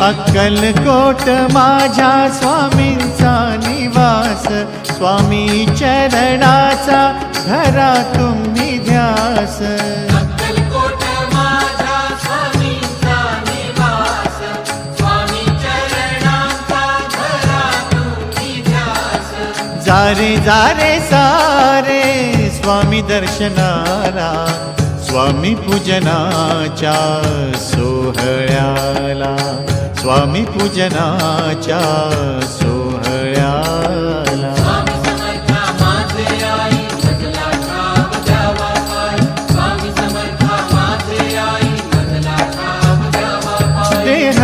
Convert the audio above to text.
अक्कलकोट माझ्या स्वामींचा निवास, स्वामी चरणाचा धरा तुम्ही ध्यास. अक्कलकोट माझ्या स्वामींचा निवास, स्वामी चरणाचा धरा तुम्ही ध्यास. जारे जारे सारे स्वामी दर्शनाला, स्वामी पूजनाच्या सोहळ्याला, स्वामी पूजनाच्या सोहळ्याला. स्वामी समर्था माझे आई मजला ठाव द्यावा पाय, स्वामी समर्था माझे आई मजला ठाव द्यावा पाय. देह